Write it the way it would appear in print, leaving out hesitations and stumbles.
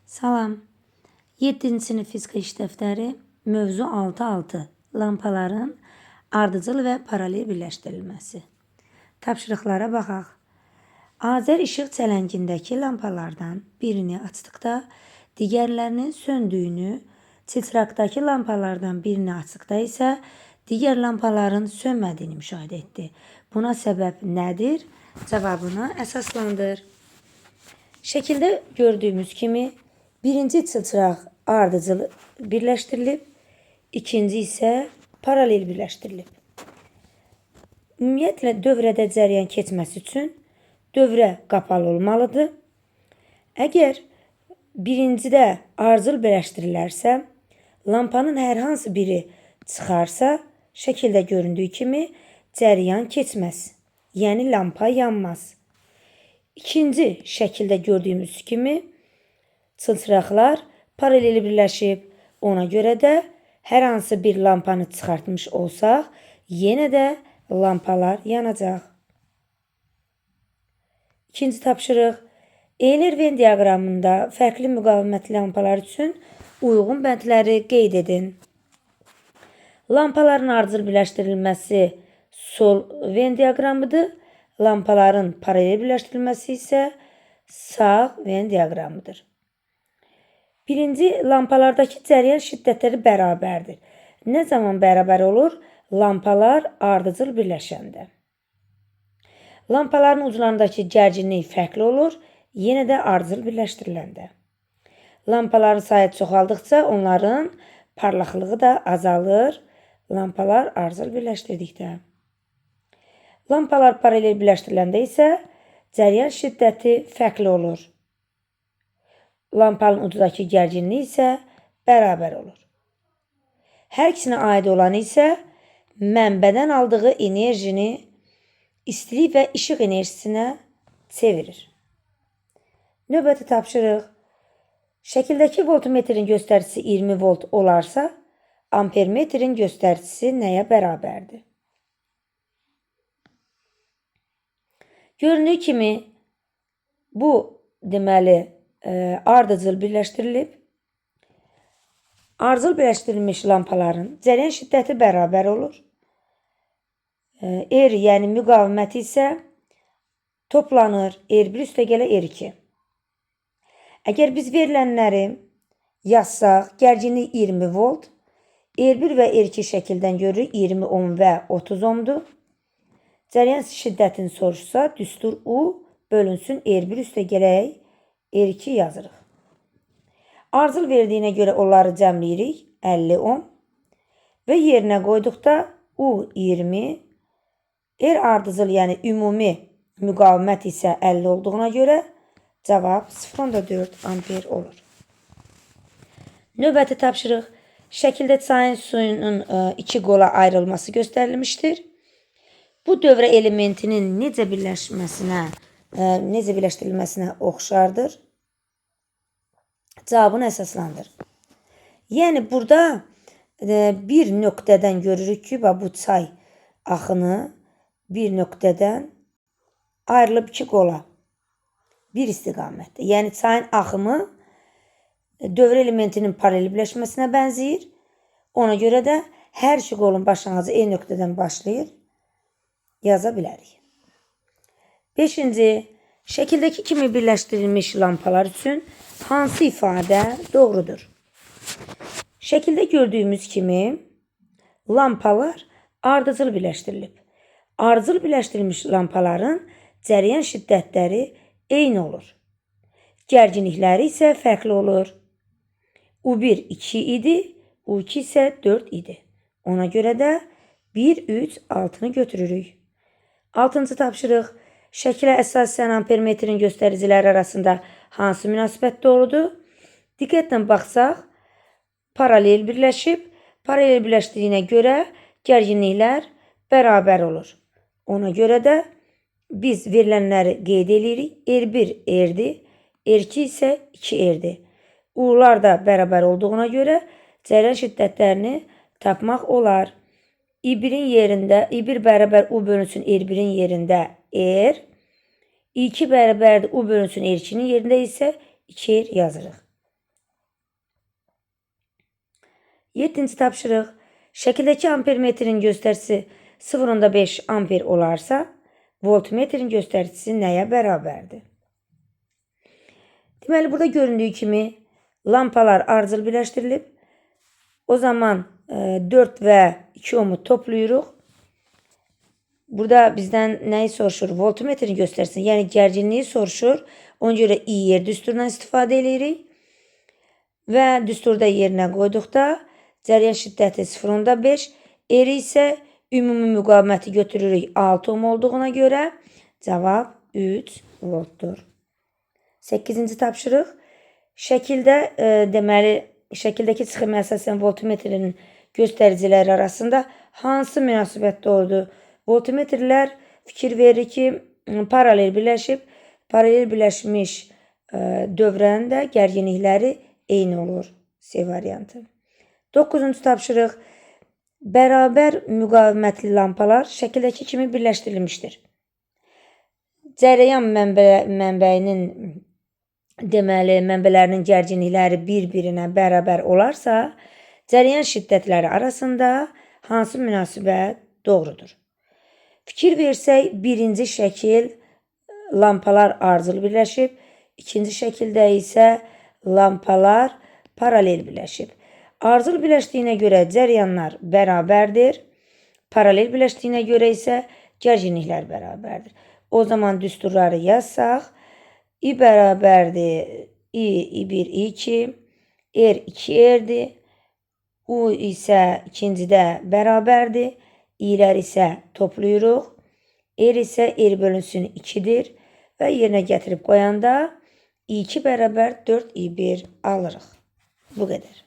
Salam. 7-ci sinif fizika iş dəftəri mövzu 6.6 lampaların ardıcıl və paralel birləşdirilməsi. Tapşırıqlara baxaq. Azər işıq çələngindəki lampalardan birini açdıqda digərlərinin söndüyünü, çiltraqdakı lampalardan birini açdıqda isə digər lampaların sönmədiyini müşahidə etdi. Buna səbəb nədir? Cavabını əsaslandır. Şəkildə gördüyümüz kimi birinci çılçıraq ardıcıl birləşdirilib, ikinci isə paralel birləşdirilib. Ümumiyyətlə dövrədə cəryan keçməsi üçün dövrə qapalı olmalıdır. Əgər birincidə ardıcıl birləşdirilərsə, lampanın hər hansı biri çıxarsa, şəkildə göründüyü kimi cəryan keçməz, yəni lampa yanmaz. İkinci şəkildə gördüyümüz kimi çılçıraqlar paralel birləşib. Ona görə də hər hansı bir lampanı çıxartmış olsaq, yenə də lampalar yanacaq. İkinci tapşırıq. Eyler-Venn diaqramında fərqli müqavimətli lampalar üçün uyğun bəndləri qeyd edin. Lampaların ardıcıl birləşdirilməsi sol Venn diaqramıdır. Lampaların paralel birləşdirilməsi isə sağ Venn diaqramıdır. Birinci, lampalardakı cəryan şiddətləri bərabərdir. Nə zaman bərabər olur? Lampalar ardıcıl birləşəndə. Lampaların uclarındakı gərginlik fərqli olur, yenə də ardıcıl birləşdiriləndə. Lampaların sayı çoxaldıqca onların parlaqlığı da azalır, lampalar ardıcıl birləşdirdikdə. Lampalar paralel birləşdiriləndə isə cəryan şiddəti fərqli olur. Lampanın ucundakı gərginlik isə bərabər olur. Hər ikisinə aid olan isə mənbədən aldığı enerjini istilik və işıq enerjisinə çevirir. Növbəti tapşırıq. Şəkildəki voltmetrin göstəricisi 20 volt olarsa, ampermetrin göstəricisi nəyə bərabərdir? Göründüyü kimi bu deməli ardıcıl birləşdirilib. Ardıcıl birləşdirilmiş lampaların cəryan şiddəti bərabər olur. R, yəni müqaviməti isə toplanır. R1 üstəgələ R2. Əgər biz verilənləri yazsaq, gərginlik 20 volt, R1 və R2 şəkildən görürük, 20 ohm və 30 ohmdur. Cəryan şiddətini soruşsa, düstur U bölünsün R1 üstəgələk R2 yazırıq. Ardıcıl verdiyinə görə onları cəmləyirik, 50 ohm və yerinə qoyduqda U 20, R ardıcıl, yəni ümumi müqavimət isə 50 olduğuna görə cavab 0.4 amper olur. Növbəti tapşırıq. Şəkildə çayın suyunun iki qola ayrılması göstərilmişdir. Bu dövrə elementinin necə birləşdirilməsinə oxşardır. Cavabını əsaslandır. Yəni burada bir nöqtədən görürük ki, bu çay axını bir nöqtədən ayrılıb iki qola bir istiqamətdə. Yəni çayın axımı dövrə elementinin paralel birləşməsinə bənzəyir. Ona görə də hər iki qolun başlanğıcı eyni nöqtədən başlayır. Yaza bilərik. 5-ci. Şəkildəki kimi birləşdirilmiş lampalar üçün hansı ifadə doğrudur? Şəkildə gördüyümüz kimi lampalar ardıcıl birləşdirilib. Ardıcıl birləşdirilmiş lampaların cəryan şiddətləri eyni olur. Gərginlikləri isə fərqli olur. U1 2 idi, U2 isə 4 idi. Ona görə də 1, 3, 6-nı götürürük. 6-cı tapşırıq. Şəkilə əsasən ampermetrin göstəriciləri arasında hansı münasibət doğrudur? Diqqətlə baxsaq, paralel birləşib, paralel birləşdiyinə görə gərginliklər bərabər olur. Ona görə də biz verilənləri qeyd edirik. R1 R-dir, R2 isə 2 R-dir. U-lar da bərabər olduğuna görə cəryan şiddətlərini tapmaq olar. I1-in yerində, I1 bərabər U bölünsün R1-in yerində R, I2 bərabərdir U bölünsün R2-nin yerində isə 2R yazırıq. 7-ci tapşırıq. Şəkildəki ampermetrin göstəricisi 0.5 amper olarsa, voltmetrin göstəricisi nəyə bərabərdir? Deməli, burada göründüyü kimi lampalar ardıcıl birləşdirilib. O zaman 4 və 2 ohmu toplayırıq. Burada bizdən nəyi soruşur? Voltmetrin göstəricisini, yəni gərginliyi soruşur. Ona görə IR düsturundan istifadə edirik. Və düsturda yerinə qoyduqda cəryan şiddəti 0.5, R isə ümumi müqaviməti götürürük 6 ohm olduğuna görə cavab 3 voltdur. 8-ci tapşırıq. Şəkildəki sxemə əsasən voltmetrin göstəriciləri arasında hansı münasibət doğrudur? Voltmetrlər fikir verir ki, paralel birləşmiş dövrəndə gərginlikləri eyni olur. C variantı. 9-cu tapşırıq. Bərabər müqavimətli lampalar şəkildəki kimi birləşdirilmişdir. Cərəyan mənbələrinin gərginlikləri bir-birinə bərabər olarsa, cərəyan şiddətləri arasında hansı münasibət doğrudur? Fikir versək, birinci şəkil lampalar ardıcıl birləşib, ikinci şəkildə isə lampalar paralel birləşib. Ardıcıl birləşdiyinə görə cəryanlar bərabərdir, paralel birləşdiyinə görə isə gərginliklər bərabərdir. O zaman düsturları yazsaq, I bərabərdir I1, I2, R 2R'dir, U isə ikincidə bərabərdir, İ'lər isə toplayırıq, R isə R bölünsün 2'dir və yerinə gətirib qoyanda I2 bərabər 4 I1 alırıq. Bu qədər.